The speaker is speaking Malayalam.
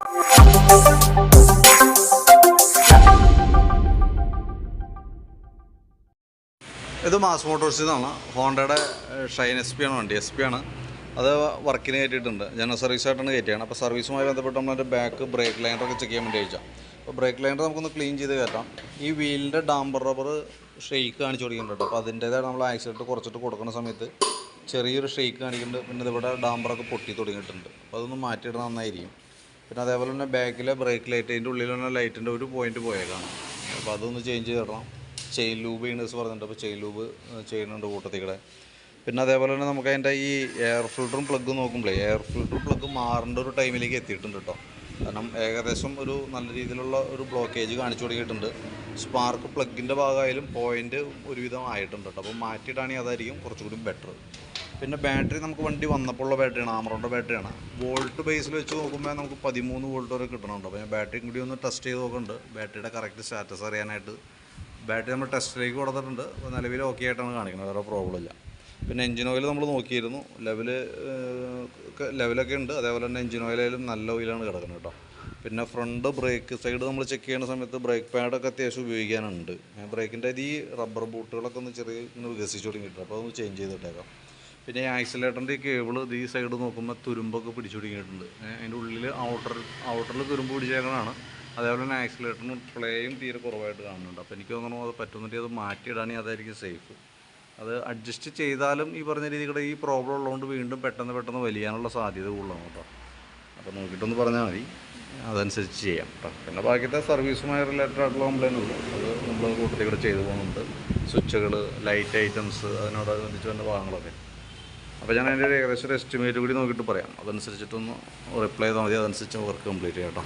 ഇത് മാസ് മോട്ടോഴ്സിൽ നിന്നാണ്. ഹോണ്ടയുടെ ഷൈൻ SP ആണ് വണ്ടി. SP ആണ്. അത് വർക്കിന് കയറ്റിയിട്ടുണ്ട്. ജനറൽ സർവീസായിട്ടാണ് കയറ്റിയാണ്. അപ്പോൾ സർവീസുമായി ബന്ധപ്പെട്ട് നമ്മളതിൻ്റെ ബാക്ക് ബ്രേക്ക് ലൈനറൊക്കെ ചെക്ക് ചെയ്യാൻ വേണ്ടി അയച്ചാൽ. അപ്പോൾ ബ്രേക്ക് ലൈനർ നമുക്കൊന്ന് ക്ലീൻ ചെയ്ത് കയറ്റാം. ഈ വീലിൻ്റെ ഡാമ്പർ റബ്ബർ ഷെയ്ക്ക് കാണിച്ചു കൊടുക്കുന്നുണ്ട്. അപ്പോൾ അതിൻ്റേതായ നമ്മൾ ആക്സിഡൻറ്റ് കുറച്ചിട്ട് കൊടുക്കുന്ന സമയത്ത് ചെറിയൊരു ഷെയ്ക്ക് കാണിക്കുന്നുണ്ട്. പിന്നെ ഇതിവിടെ ഡാമ്പറൊക്കെ പൊട്ടി തുടങ്ങിയിട്ടുണ്ട്. അപ്പോൾ അതൊന്ന് മാറ്റിയിടാൻ നന്നായിരിക്കും. പിന്നെ അതേപോലെ തന്നെ ബാക്കിലെ ബ്രേക്ക് ലൈറ്റ്, അതിൻ്റെ ഉള്ളിലുള്ള ലൈറ്റിൻ്റെ ഒരു പോയിൻറ്റ് പോയേക്കാണ്. അപ്പോൾ അതൊന്ന് ചേഞ്ച് ചെയ്തിടണം. ചെയിൻ ലൂബ് ചെയ്യണേഴ്സ് പറഞ്ഞിട്ടുണ്ട്. അപ്പോൾ ചെയിൻ ലൂബ് ചെയ്യുന്നുണ്ട് കൂട്ടത്തിൽക്കൂടെ. പിന്നെ അതേപോലെ തന്നെ നമുക്ക് അതിൻ്റെ ഈ എയർ ഫിൽറ്ററും പ്ലഗ് നോക്കുമ്പോഴേ എയർ ഫിൽറ്റർ പ്ലഗ് മാറേണ്ട ഒരു ടൈമിലേക്ക് എത്തിയിട്ടുണ്ട് കേട്ടോ. കാരണം ഏകദേശം ഒരു നല്ല രീതിയിലുള്ള ഒരു ബ്ലോക്കേജ് കാണിച്ചു തുടങ്ങിയിട്ടുണ്ട്. സ്പാർക്ക് പ്ലഗിൻ്റെ ഭാഗമായാലും പോയിൻ്റ് ഒരുവിധം ആയിട്ടുണ്ട് കേട്ടോ. അപ്പോൾ മാറ്റിയിട്ടാണെങ്കിൽ അതായിരിക്കും കുറച്ചുകൂടി ബെറ്റർ. പിന്നെ ബാറ്ററി നമുക്ക് വണ്ടി വന്നപ്പോൾ ഉള്ള ബാറ്ററിയാണ്, ആമറോണിൻ്റെ ബാറ്ററിയാണ്. വോൾട്ട് ബേസിൽ വെച്ച് നോക്കുമ്പോൾ നമുക്ക് 13 വോൾട്ട് വരെ കിട്ടണുണ്ട്. അപ്പോൾ ഞാൻ ബാറ്ററിയും കൂടി ഒന്ന് ടെസ്റ്റ് ചെയ്ത് നോക്കുന്നുണ്ട്, ബാറ്ററിയുടെ കറക്റ്റ് സ്റ്റാറ്റസ് അറിയാനായിട്ട്. ബാറ്ററി നമ്മൾ ടെസ്റ്റിലേക്ക് കൊടുത്തിട്ടുണ്ട്. അപ്പോൾ നിലവിൽ ഓക്കെ ആയിട്ടാണ് കാണിക്കുന്നത്, വേറെ പ്രോബ്ലം ഇല്ല. പിന്നെ എഞ്ചിൻ ഓയിൽ നമ്മൾ നോക്കിയിരുന്നു, ലെവലൊക്കെ ഉണ്ട്. അതേപോലെ തന്നെ എഞ്ചിൻ ഓയിലായാലും നല്ല ഓയിലാണ് കിടക്കുന്നത് കേട്ടോ. പിന്നെ ഫ്രണ്ട് ബ്രേക്ക് സൈഡ് നമ്മൾ ചെക്ക് ചെയ്യുന്ന സമയത്ത് ബ്രേക്ക് പാഡൊക്കെ അത്യാവശ്യം ഉപയോഗിക്കാനുണ്ട്. ബ്രേക്കിൻ്റെ ഈ റബ്ബർ ബൂട്ടുകളൊക്കെ ഒന്ന് ചെറിയ ഇങ്ങനെ വികസിച്ച് തുടങ്ങിയിട്ടുണ്ട്. അപ്പോൾ അതൊന്ന് ചേഞ്ച് ചെയ്തിട്ടേക്കാം. പിന്നെ ഈ ആക്സിലേറ്ററിൻ്റെ ഈ കേബിൾ ഈ സൈഡ് നോക്കുമ്പോൾ തുരുമ്പൊക്കെ പിടിച്ചു തുടങ്ങിയിട്ടുണ്ട്. അതിൻ്റെ ഉള്ളിൽ ഔട്ടറിൽ തുരുമ്പ് പിടിച്ചേക്കണതാണ്. അതേപോലെ തന്നെ ആക്സിലേറ്ററിന് പ്ലേയും തീരെ കുറവായിട്ട് കാണുന്നുണ്ട്. അപ്പോൾ എനിക്ക് തോന്നുന്നു അത് പറ്റുന്നിട്ട് അത് മാറ്റിയിടാണെങ്കിൽ അതായിരിക്കും സേഫ്. അത് അഡ്ജസ്റ്റ് ചെയ്താലും ഈ പറഞ്ഞ രീതിയുടെ ഈ പ്രോബ്ലം ഉള്ളതുകൊണ്ട് വീണ്ടും പെട്ടെന്ന് വലിയാനുള്ള സാധ്യത കൂടുതലാണ് കേട്ടോ. അപ്പോൾ നോക്കിയിട്ടൊന്ന് പറഞ്ഞാൽ മതി, അതനുസരിച്ച് ചെയ്യാം കേട്ടോ. പിന്നെ ബാക്കിയത്തെ സർവീസുമായി റിലേറ്റഡ് ആയിട്ടുള്ള കംപ്ലൈൻ്റ് ഉള്ളൂ, അത് നമ്മൾ കൂട്ടത്തിൽ കൂടെ ചെയ്തു പോകുന്നുണ്ട്. സ്വിച്ചുകൾ, ലൈറ്റ് ഐറ്റംസ്, അതിനോടനുബന്ധിച്ച് വേണ്ട ഭാഗങ്ങളൊക്കെ. അപ്പോൾ ഞാൻ അതിൻ്റെ ഏകദേശം ഒരു എസ്റ്റിമേറ്റ് കൂടി നോക്കിയിട്ട് പറയാം. അതനുസരിച്ചിട്ടൊന്ന് റിപ്ലൈ ചെയ്താൽ മതി, അതനുസരിച്ച് വർക്ക് കംപ്ലീറ്റ് ചെയ്യാം കേട്ടോ.